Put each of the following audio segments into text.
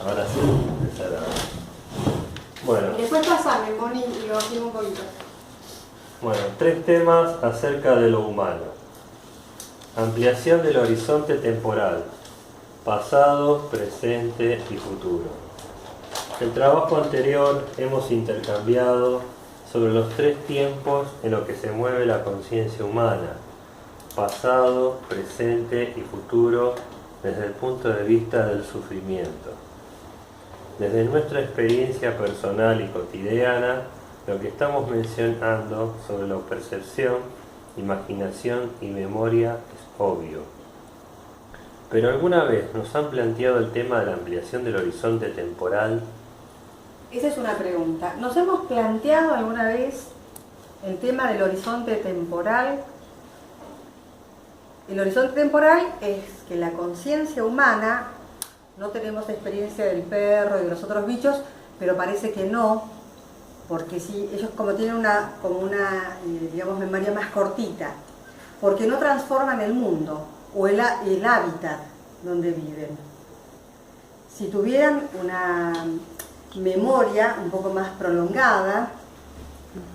Ahora sí, empezar a... Bueno. Después pasame, Moni, y lo hacemos un poquito. Bueno, 3 temas acerca de lo humano. Ampliación del horizonte temporal. Pasado, presente y futuro. En el trabajo anterior hemos intercambiado sobre los 3 tiempos en los que se mueve la conciencia humana. Pasado, presente y futuro desde el punto de vista del sufrimiento. Desde nuestra experiencia personal y cotidiana, lo que estamos mencionando sobre la percepción, imaginación y memoria es obvio. Pero ¿alguna vez nos han planteado el tema de la ampliación del horizonte temporal? Esa es una pregunta. ¿Nos hemos planteado alguna vez el tema del horizonte temporal? El horizonte temporal es que la conciencia humana, no tenemos experiencia del perro y de los otros bichos, pero parece que no, porque si ellos como tienen una digamos, memoria más cortita, porque no transforman el mundo o el hábitat donde viven. Si tuvieran una memoria un poco más prolongada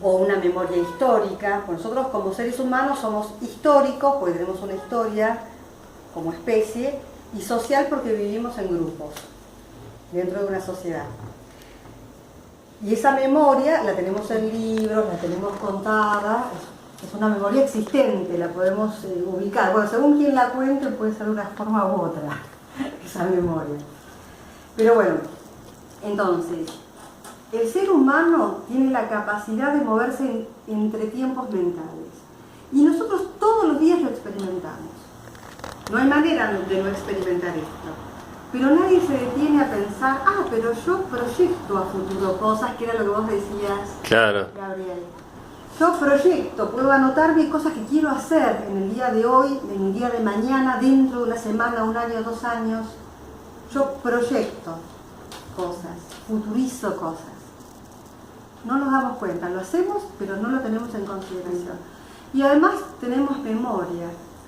o una memoria histórica, pues nosotros como seres humanos somos históricos porque tenemos una historia como especie, y social porque vivimos en grupos dentro de una sociedad. Y esa memoria la tenemos en libros, la tenemos contada, es una memoria existente, la podemos ubicar. Bueno, según quien la cuente puede ser de una forma u otra, esa memoria. Pero bueno, entonces, el ser humano tiene la capacidad de moverse entre tiempos mentales. Y nosotros todos los días lo experimentamos. No hay manera de no experimentar esto. Pero nadie se detiene a pensar, pero yo proyecto a futuro cosas, que era lo que vos decías, claro, Gabriel. Yo proyecto, puedo anotarme cosas que quiero hacer en el día de hoy, en el día de mañana, dentro de una semana, 1 año, 2 años. Yo proyecto cosas, futurizo cosas. No nos damos cuenta, lo hacemos, pero no lo tenemos en consideración. Y además tenemos memoria.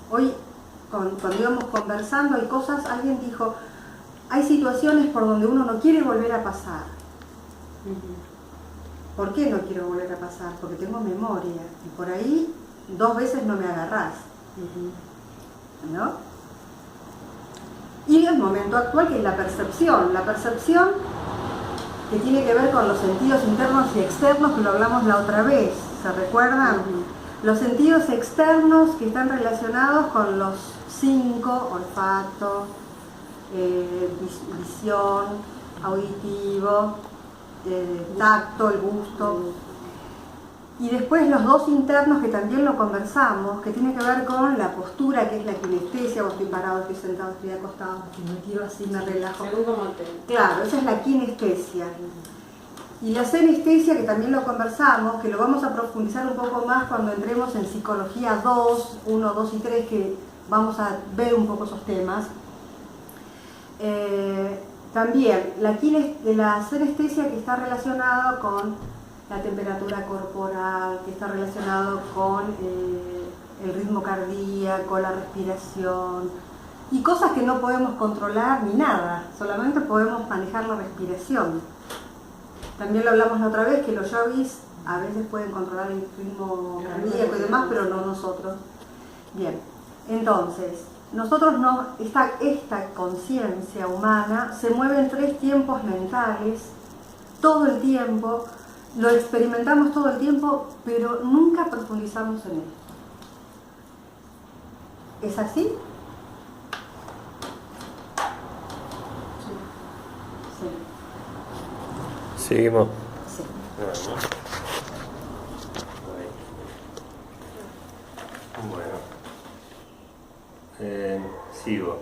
Hoy, cuando íbamos conversando, hay cosas, alguien dijo, hay situaciones por donde uno no quiere volver a pasar. ¿Por qué no quiero volver a pasar? Porque tengo memoria. Y por ahí 2 veces no me agarrás. ¿No? Y el momento actual, que es la percepción. La percepción que tiene que ver con los sentidos internos y externos, que lo hablamos la otra vez. ¿Se recuerdan? Los sentidos externos que están relacionados con los 5, olfato, visión, auditivo, tacto, el gusto. Y después los 2 internos, que también lo conversamos, que tiene que ver con la postura, que es la kinestesia. O estoy parado, estoy sentado, estoy acostado, si me tiro así me relajo. Claro, esa es la kinestesia. Y la senestesia, que también lo conversamos, que lo vamos a profundizar un poco más cuando entremos en psicología 2, 1, 2 y 3, que vamos a ver un poco esos temas. También la senestesia, que está relacionada con la temperatura corporal, que está relacionado con el ritmo cardíaco, la respiración, y cosas que no podemos controlar ni nada, solamente podemos manejar la respiración. También lo hablamos la otra vez, que los yogis a veces pueden controlar el ritmo cardíaco y demás, pero no nosotros. Bien, entonces, esta conciencia humana se mueve en 3 tiempos mentales, todo el tiempo, lo experimentamos todo el tiempo, pero nunca profundizamos en esto. ¿Es así? Sí. Seguimos. Sí. Bueno. Sigo.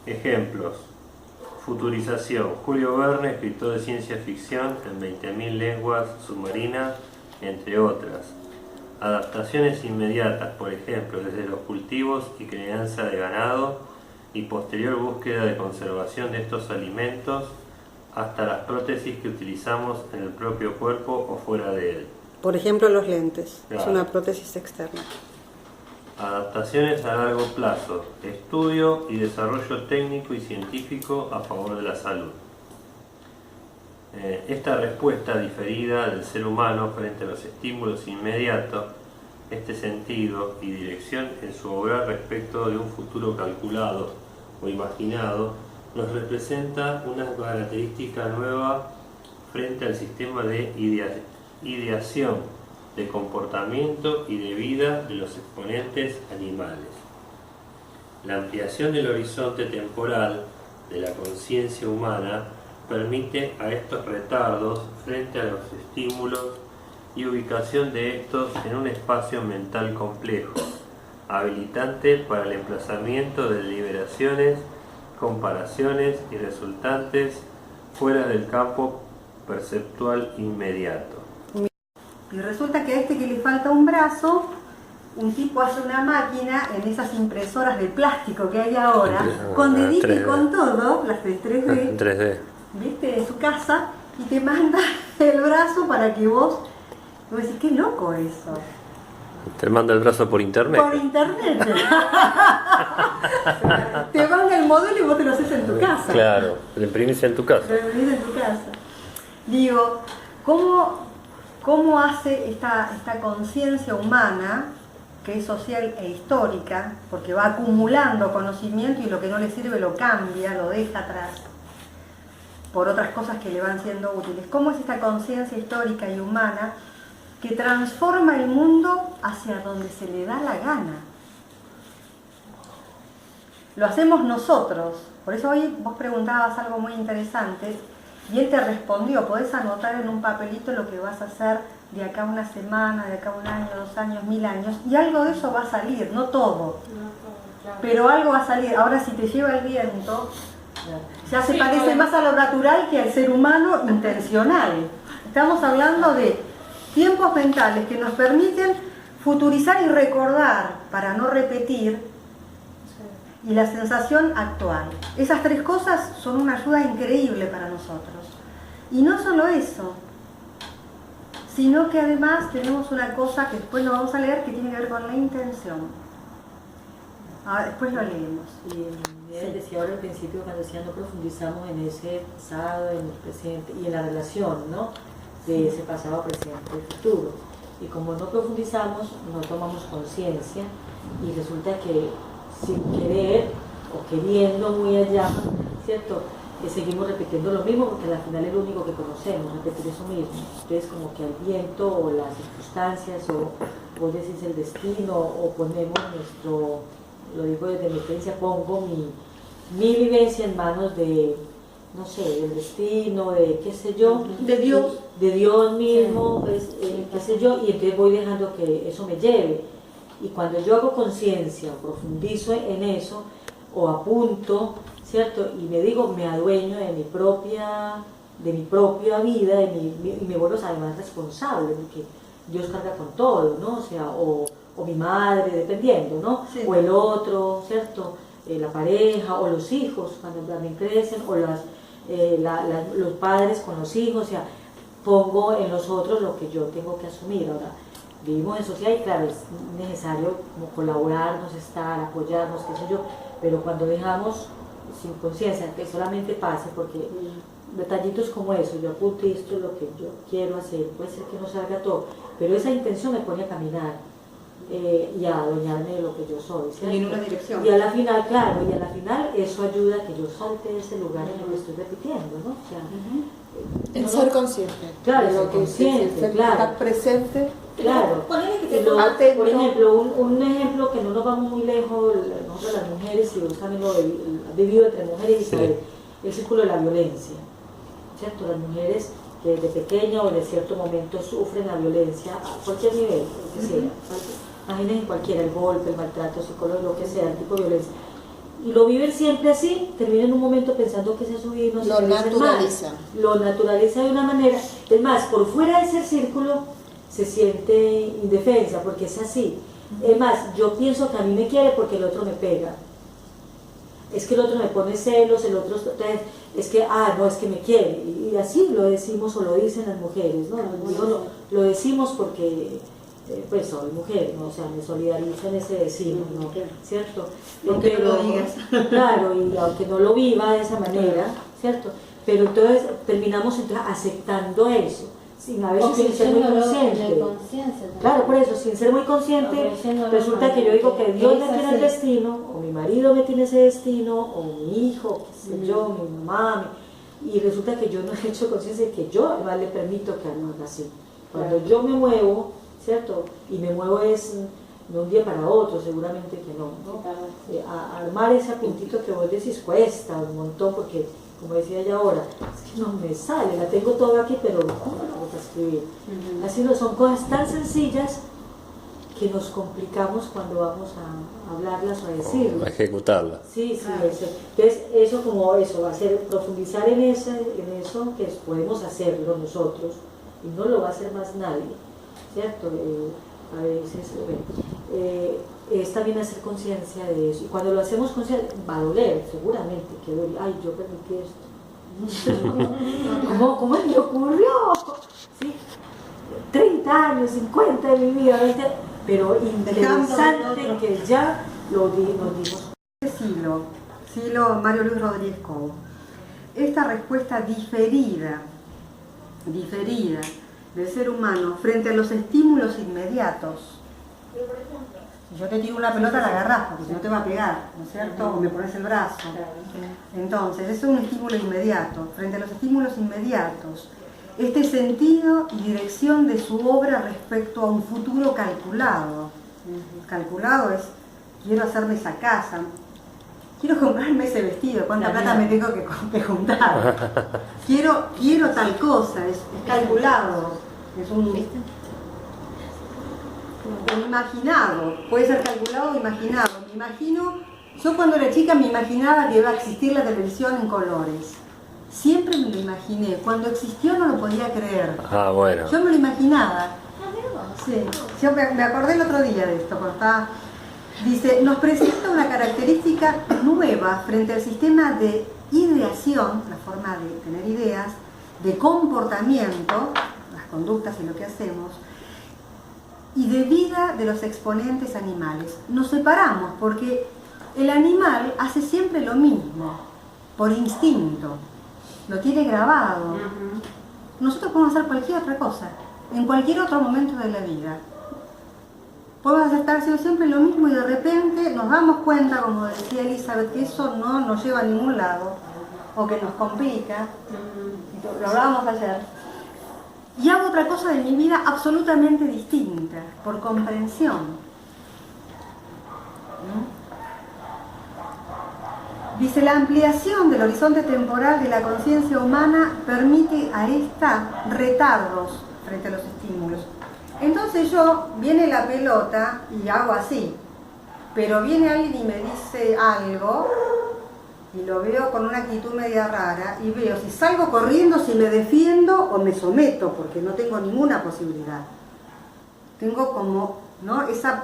Ejemplos. Futurización. Julio Verne, escritor de ciencia ficción en 20.000 leguas submarinas, entre otras. Adaptaciones inmediatas, por ejemplo, desde los cultivos y crianza de ganado y posterior búsqueda de conservación de estos alimentos hasta las prótesis que utilizamos en el propio cuerpo o fuera de él. Por ejemplo, los lentes. Claro. Es una prótesis externa. Adaptaciones a largo plazo, estudio y desarrollo técnico y científico a favor de la salud. Esta respuesta diferida del ser humano frente a los estímulos inmediatos, este sentido y dirección en su obra respecto de un futuro calculado o imaginado, nos representa una característica nueva frente al sistema de ideación, de comportamiento y de vida de los exponentes animales. La ampliación del horizonte temporal de la conciencia humana permite a estos retardos frente a los estímulos y ubicación de estos en un espacio mental complejo, habilitante para el emplazamiento de deliberaciones, comparaciones y resultantes fuera del campo perceptual inmediato. Y resulta que a este que le falta un brazo, un tipo hace una máquina en esas impresoras de plástico que hay ahora, con dedito y con todo, las de 3D, 3D, ¿viste? En su casa, y te manda el brazo para que vos decís, qué loco eso. Te manda el brazo por internet. Por internet. Te manda el modelo y vos te lo haces en tu casa. Claro, lo imprimís en tu casa. Lo imprimís en tu casa. Digo, ¿cómo hace esta conciencia humana, que es social e histórica, porque va acumulando conocimiento y lo que no le sirve lo cambia, lo deja atrás, por otras cosas que le van siendo útiles? ¿Cómo es esta conciencia histórica y humana que transforma el mundo hacia donde se le da la gana? Lo hacemos nosotros. Por eso hoy vos preguntabas algo muy interesante y él te respondió. Podés anotar en un papelito lo que vas a hacer de acá a una semana, de acá a un año, 2 años, 1000 años, y algo de eso va a salir, no todo, pero algo va a salir. Ahora, si te lleva el viento, ya se parece más a lo natural que al ser humano intencional. Estamos hablando de tiempos mentales que nos permiten futurizar y recordar para no repetir, y la sensación actual. Esas 3 cosas son una ayuda increíble para nosotros. Y no solo eso, sino que además tenemos una cosa que después lo vamos a leer, que tiene que ver con la intención. Ahora, después lo leemos. Y él decía ahora al principio, cuando decía no profundizamos en ese pasado, en el presente y en la relación, ¿no?, de ese pasado, presente y futuro. Y como no profundizamos, no tomamos conciencia y resulta que sin querer o queriendo muy allá, ¿cierto?, seguimos repitiendo lo mismo, porque al final es lo único que conocemos, repetir eso mismo. Entonces, como que al viento o las circunstancias, o vos decís el destino, o ponemos nuestro, lo digo desde mi experiencia, pongo mi vivencia en manos de, no sé, del destino, de qué sé yo, de Dios, mismo, qué sé yo, y entonces voy dejando que eso me lleve. Y cuando yo hago conciencia o profundizo en eso, o apunto, ¿cierto?, y me digo, me adueño de mi propia vida, y me vuelvo además responsable, porque Dios carga con todo, ¿no? O sea, o mi madre, dependiendo, ¿no? Sí. O el otro, ¿cierto?, la pareja, o los hijos, cuando también crecen, o los padres con los hijos, o sea, pongo en los otros lo que yo tengo que asumir. Ahora, vivimos en sociedad y claro, es necesario como colaborarnos, estar, apoyarnos, qué sé yo, pero cuando dejamos sin conciencia que solamente pase, porque detallitos como eso, yo apunto y esto es lo que yo quiero hacer, puede ser que no salga todo, pero esa intención me pone a caminar y a adueñarme de lo que yo soy, ¿cierto? Y en una dirección. Y a la final, claro, eso ayuda a que yo salte de ese lugar en el que estoy repitiendo, ¿no? O sea, en ser consciente. Claro, de lo que consciente, claro. Estar presente. Claro. Atento. Por ejemplo, un ejemplo que no nos vamos muy lejos, nosotros las mujeres, y vos también lo has vivido entre mujeres y Isabel, el círculo de la violencia, ¿cierto? Las mujeres que desde pequeña o de cierto momento sufren la violencia a cualquier nivel, lo que sea. Imaginen cualquiera, el golpe, el maltrato psicológico, lo que sea, el tipo de violencia. Y lo viven siempre así, termina en un momento pensando que esa es su vida y no se lo naturaliza. Lo naturaliza de una manera. Es más, por fuera de ese círculo se siente indefensa, porque es así. Es más, yo pienso que a mí me quiere porque el otro me pega. Es que el otro me pone celos, el otro es que, no, es que me quiere. Y así lo decimos o lo dicen las mujeres, ¿no? Lo decimos porque pues soy mujer, ¿no? O sea, me solidarizo en ese destino, ¿no? ¿Cierto? Aunque no lo digas. Claro, y aunque no lo viva de esa manera, ¿cierto? Pero entonces terminamos entonces aceptando eso, sin a veces sin ser muy consciente. Claro, por eso, sin ser muy consciente, resulta que yo digo que Dios me tiene el destino, o mi marido me tiene ese destino, o mi hijo, qué sé yo, mi mamá, y resulta que yo no he hecho conciencia de que yo además le permito que haga así. Cuando yo me muevo, ¿cierto? Y me muevo es de un día para otro, seguramente que no, ¿no? Armar ese puntito que vos decís cuesta un montón, porque como decía ella ahora, es que no me sale, la tengo todo aquí, pero ¿cómo la voy a escribir? Así no, son cosas tan sencillas que nos complicamos cuando vamos a hablarlas o a decirlas. A ejecutarlas. Sí, sí, eso. Entonces eso como eso, va a ser profundizar en eso que podemos hacerlo nosotros, y no lo va a hacer más nadie, ¿cierto? A veces, es también hacer conciencia de eso, y cuando lo hacemos conciencia, va a doler, seguramente, que duele, ay, yo permití esto. ¿Cómo me ocurrió? ¿Sí? 30 años, 50 de mi vida, 20, pero interesante que ya nos dimos. Silo Mario Luis Rodríguez Cobo. Esta respuesta diferida del ser humano frente a los estímulos inmediatos. Si yo te tiro una pelota, la agarrás, porque si no te va a pegar, ¿no es cierto? O me pones el brazo. Entonces, eso es un estímulo inmediato. Frente a los estímulos inmediatos, este sentido y dirección de su obra respecto a un futuro calculado. Calculado es, quiero hacerme esa casa, quiero comprarme ese vestido, cuánta plata me tengo que juntar. Quiero tal cosa, es calculado, es un imaginado, puede ser calculado o imaginado. Me imagino, yo cuando era chica me imaginaba que iba a existir la televisión en colores. Siempre me lo imaginé, cuando existió no lo podía creer. Bueno. Yo me lo imaginaba. Sí, yo me acordé el otro día de esto, cuando estaba... Dice, nos presenta una característica nueva frente al sistema de ideación, la forma de tener ideas, de comportamiento, las conductas y lo que hacemos, y de vida de los exponentes animales. Nos separamos porque el animal hace siempre lo mismo, por instinto, lo tiene grabado. Nosotros podemos hacer cualquier otra cosa, en cualquier otro momento de la vida. Podemos estar haciendo siempre lo mismo y de repente nos damos cuenta, como decía Elizabeth, que eso no nos lleva a ningún lado, o que nos complica, lo hablábamos ayer. Y hago otra cosa de mi vida absolutamente distinta, por comprensión. Dice, la ampliación del horizonte temporal de la conciencia humana permite a esta retardos frente a los estímulos. Entonces viene la pelota y hago así, pero viene alguien y me dice algo y lo veo con una actitud media rara y veo si salgo corriendo, si me defiendo o me someto, porque no tengo ninguna posibilidad. Tengo como, ¿no? Esa,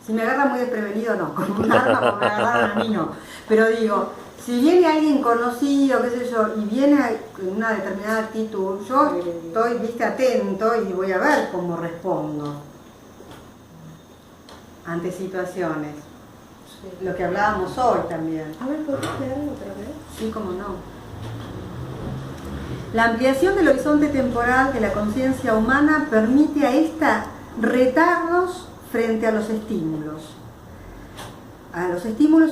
si me agarra muy desprevenido, no, con un arma como me agarraron a mí, no. Pero digo, si viene alguien conocido, qué sé yo, y viene en una determinada actitud, yo estoy, viste, atento y voy a ver cómo respondo ante situaciones. Lo que hablábamos hoy también. A ver, ¿podrías leerlo otra vez? Sí, cómo no. La ampliación del horizonte temporal de la conciencia humana permite a esta retardos frente a los estímulos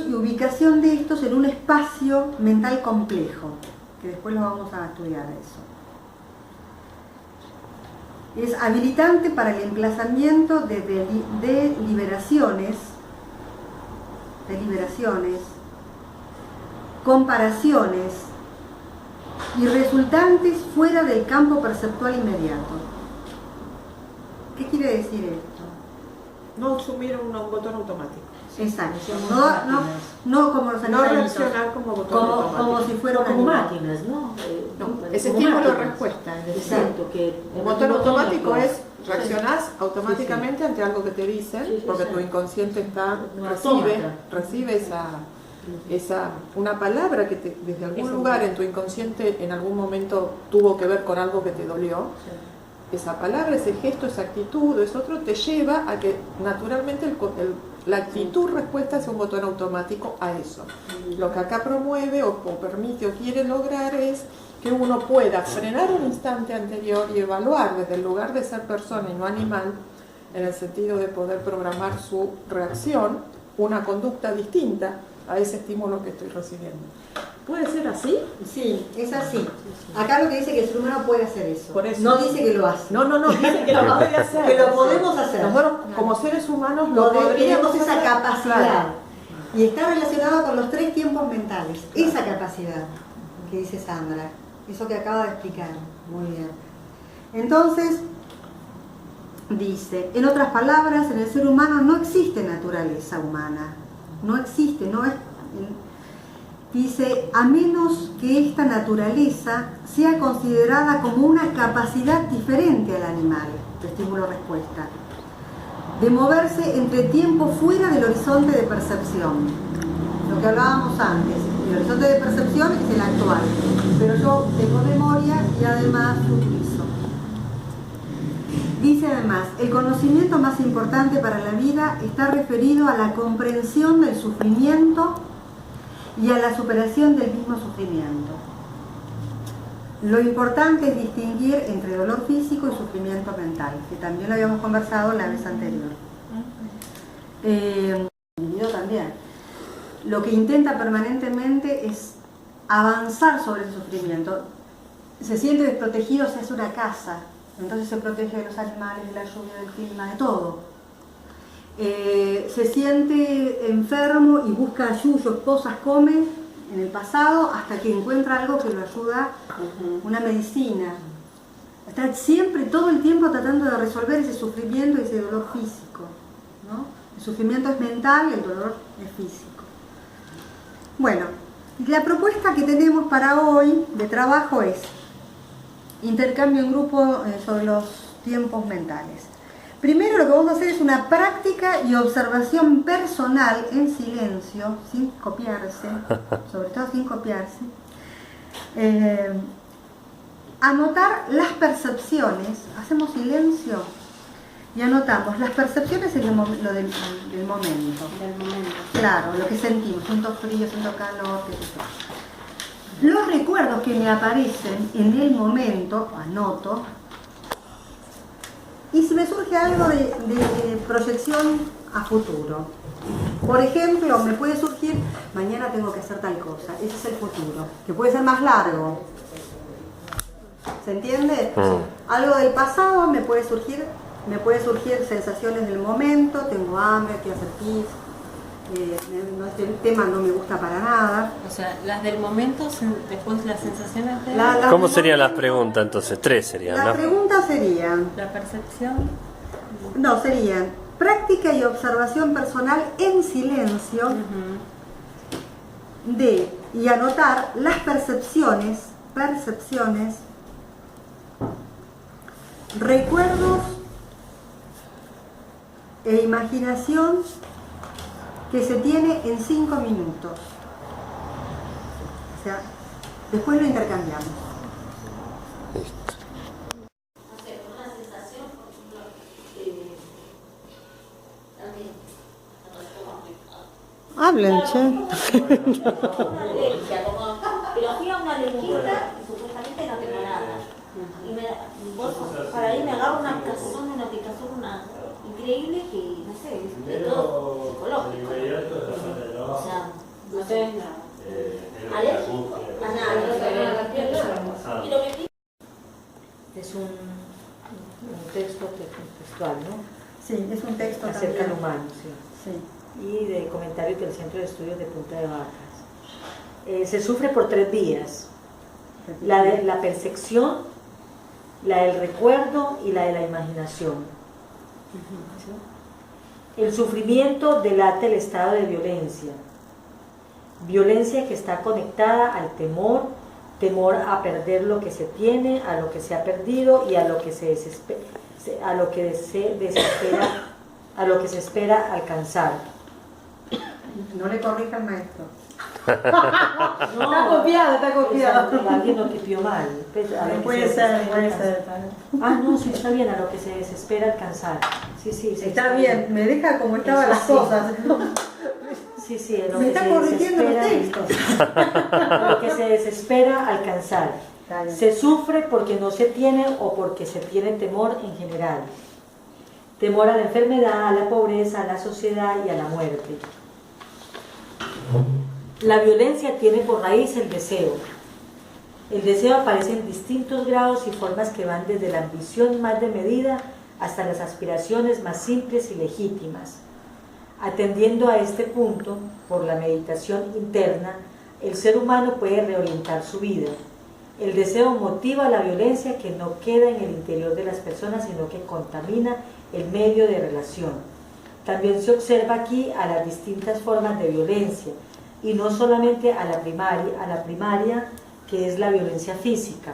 y ubicación de estos en un espacio mental complejo, que después lo vamos a estudiar eso. Es habilitante para el emplazamiento de deliberaciones, comparaciones y resultantes fuera del campo perceptual inmediato. ¿Qué quiere decir esto? No asumir un botón automático. Exacto. No como los No animalitos. reaccionar como botón automático. Como si fuera un como animal. máquinas, ¿no? No, es como estímulo-respuesta. Exacto, que Un botón automático es reaccionás automáticamente ante algo que te dicen, porque tu inconsciente recibe una palabra que desde algún lugar en tu inconsciente en algún momento tuvo que ver con algo que te dolió, esa palabra, ese gesto, esa actitud, ese otro, te lleva a que naturalmente la actitud respuesta es un botón automático a eso. Lo que acá promueve o permite o quiere lograr es que uno pueda frenar un instante anterior y evaluar desde el lugar de ser persona y no animal, en el sentido de poder programar su reacción, una conducta distinta a ese estímulo que estoy recibiendo. ¿Puede ser así? Sí, es así. Acá lo que dice que el ser humano puede hacer eso. Por eso. No dice que lo hace. No, dice que lo puede hacer. Que lo podemos hacer. Nosotros como seres humanos lo podríamos tenemos esa hacer. capacidad. Claro. Y está relacionado con los 3 tiempos mentales. Esa capacidad que dice Sandra. Eso que acaba de explicar. Muy bien. Entonces, dice, en otras palabras, en el ser humano no existe naturaleza humana. No existe, no es... Dice, a menos que esta naturaleza sea considerada como una capacidad diferente al animal, de estímulo-respuesta, de moverse entre tiempo fuera del horizonte de percepción. Lo que hablábamos antes, el horizonte de percepción es el actual, pero yo tengo memoria y además lo utilizo. Dice además, el conocimiento más importante para la vida está referido a la comprensión del sufrimiento y a la superación del mismo sufrimiento. Lo importante es distinguir entre dolor físico y sufrimiento mental, que también lo habíamos conversado la vez anterior. Yo también. Lo que intenta permanentemente es avanzar sobre el sufrimiento. Se siente desprotegido, se hace una casa, entonces se protege de los animales, de la lluvia, del clima, de todo. Se siente enfermo y busca ayuda, cosas, come en el pasado hasta que encuentra algo que lo ayuda, una medicina. Está siempre, todo el tiempo tratando de resolver ese sufrimiento y ese dolor físico, ¿no? El sufrimiento es mental y el dolor es físico. Bueno, la propuesta que tenemos para hoy de trabajo es intercambio en grupo sobre los tiempos mentales. Primero lo que vamos a hacer es una práctica y observación personal en silencio, sin copiarse, sobre todo sin copiarse. Anotar las percepciones, hacemos silencio y anotamos las percepciones en del momento. Del momento. Claro, lo que sentimos, siento frío, siento calor, qué sé yo. Los recuerdos que me aparecen en el momento, anoto. Y si me surge algo de proyección a futuro, por ejemplo, me puede surgir, mañana tengo que hacer tal cosa, ese es el futuro, que puede ser más largo. ¿Se entiende? Algo del pasado me puede surgir sensaciones del momento, tengo hambre, quiero hacer pis, este tema no me gusta para nada. O sea, las del momento, después las sensaciones de... ¿Cómo serían las preguntas entonces? 3 serían, ¿no? Las preguntas serían... La percepción. No, serían práctica y observación personal en silencio y anotar las percepciones, recuerdos e imaginación que se tiene en 5 minutos. O sea, después lo intercambiamos. Hablen, che. Pero fui a una lejita y supuestamente no tengo nada. Y para ahí me agarro una aplicación increíble que, no sé, es todo psicológico. O sea, no sé. Alérgico a nada. Y lo que es un texto textual, ¿no? Sí, es un texto acerca del humano, sí. Sí. Y de comentarios del Centro de Estudios de Punta de Vacas. Se sufre por 3 vías: la de la percepción, la del recuerdo y la de la imaginación. ¿Sí? El sufrimiento delata el estado de violencia que está conectada al temor a perder lo que se tiene, a lo que se ha perdido y a lo que se espera alcanzar. No le corrija al maestro. Está copiado, está copiado. Alguien lo copió mal. A lo que Puede se ser, desespera puede alcanzar. ser. Ah, no, sí, está bien, a lo que se desespera alcanzar. Sí, sí, sí. Está bien, me deja como estaban Eso las sí. cosas. Sí, sí, a lo Me que está se corrigiendo los desespera. textos. A lo que se desespera alcanzar. Está bien. Se sufre porque no se tiene o porque se tiene temor en general. Temor a la enfermedad, a la pobreza, a la sociedad y a la muerte. La violencia tiene por raíz el deseo. El deseo aparece en distintos grados y formas que van desde la ambición más desmedida hasta las aspiraciones más simples y legítimas. Atendiendo a este punto, por la meditación interna, el ser humano puede reorientar su vida. El deseo motiva la violencia que no queda en el interior de las personas, sino que contamina el medio de relación. También se observa aquí a las distintas formas de violencia, y no solamente a la primaria, que es la violencia física.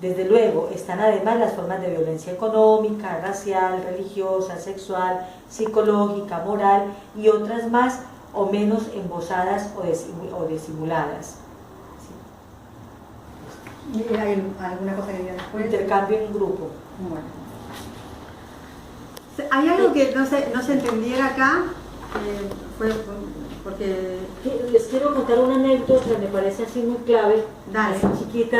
Desde luego, están además las formas de violencia económica, racial, religiosa, sexual, psicológica, moral y otras más o menos embosadas o disimuladas. ¿Hay alguna cosa que diga después? Intercambio en grupo. Bueno. Hay algo que no se entendiera acá, fue porque... Les quiero contar una anécdota que me parece así muy clave, Dale. así chiquita,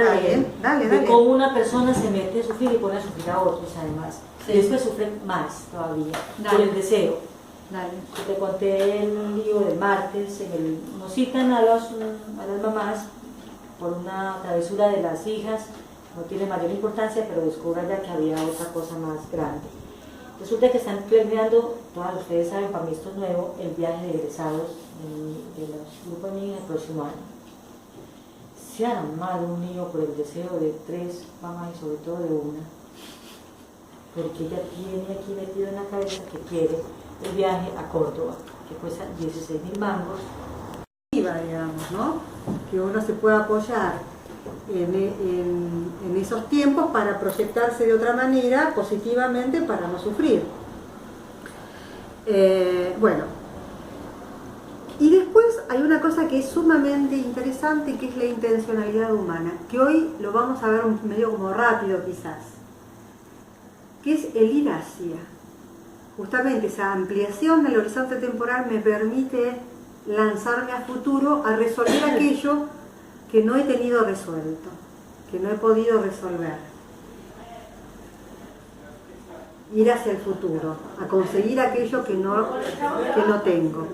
Dale. de cómo una persona se mete a sufrir y pone a sufrir a otros además. Sí. Y después sufren más todavía, Dale. por el deseo. Dale. Te conté el lío del martes, nos citan a las mamás por una travesura de las hijas, no tiene mayor importancia, pero descubran ya que había otra cosa más grande. Resulta que están planeando, todos ustedes saben, para mí esto es nuevo, el viaje de egresados de los grupos de niños el próximo año. Se ha armado un lío por el deseo de 3 mamás y sobre todo de una, porque ella tiene aquí metido en la cabeza que quiere el viaje a Córdoba, que cuesta 16.000 mangos. Digamos, ¿no? Que uno se pueda apoyar en esos tiempos para proyectarse de otra manera, positivamente, para no sufrir. Bueno, y después hay una cosa que es sumamente interesante, que es la intencionalidad humana, que hoy lo vamos a ver medio como rápido quizás, que es el ir hacia. Justamente esa ampliación del horizonte temporal me permite lanzarme a futuro a resolver aquello que no he tenido resuelto, que no he podido resolver. Ir hacia el futuro, a conseguir aquello que no tengo.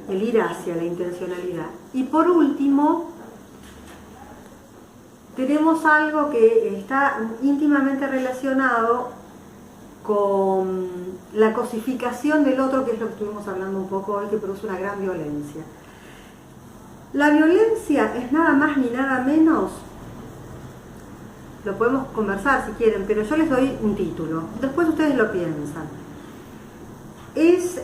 El ir hacia la intencionalidad. Y por último, tenemos algo que está íntimamente relacionado con la cosificación del otro, que es lo que estuvimos hablando un poco hoy, que produce una gran violencia. La violencia es nada más ni nada menos, lo podemos conversar si quieren, pero yo les doy un título, después ustedes lo piensan. Es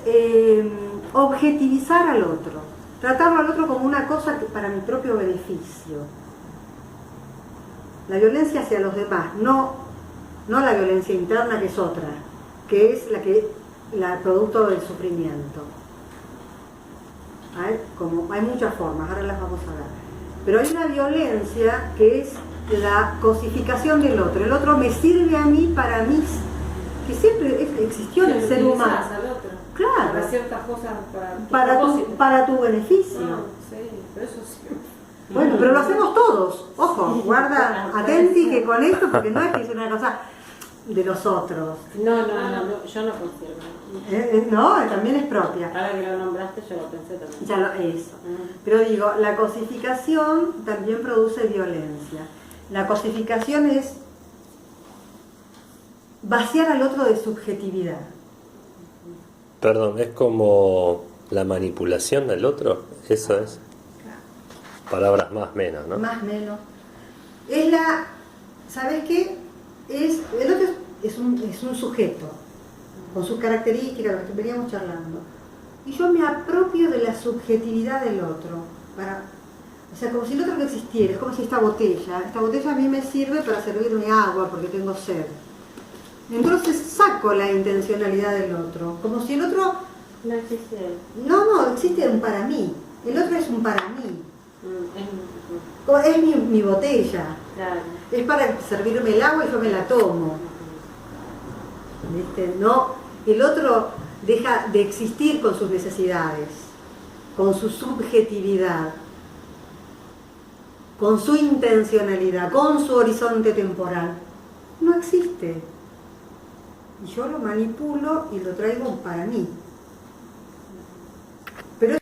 objetivizar al otro, tratarlo al otro como una cosa para mi propio beneficio. La violencia hacia los demás, no la violencia interna, que es otra, que es la producto del sufrimiento. Como hay muchas formas, ahora las vamos a ver. Pero hay una violencia que es la cosificación del otro. El otro me sirve a mí para mí, que siempre existió en el ser humano. Al otro. Claro. Para ciertas cosas, para Para tu beneficio. No, sí, pero eso sí. Bueno, pero lo hacemos todos. Ojo, guarda, atenti que con esto, porque no es que es una cosa de los otros. No, yo no confirmo. No, también es propia. Ahora que lo nombraste, yo lo pensé también. Ya eso. Pero digo, la cosificación también produce violencia. La cosificación es vaciar al otro de subjetividad. Perdón, es como la manipulación del otro, eso es. Palabras más menos, ¿no? Más menos. ¿Sabes qué? El otro es un sujeto, con sus características, lo que veníamos charlando. Y yo me apropio de la subjetividad del otro. O sea, como si el otro no existiera, es como si esta botella a mí me sirve para servirme agua porque tengo sed. Entonces saco la intencionalidad del otro, como si el otro... No existe. No, existe un para mí. El otro es un para mí. Es mi botella. Claro. Es para servirme el agua y yo me la tomo. ¿Viste? No, el otro deja de existir con sus necesidades, con su subjetividad, con su intencionalidad, con su horizonte temporal. No existe. Y yo lo manipulo y lo traigo para mí.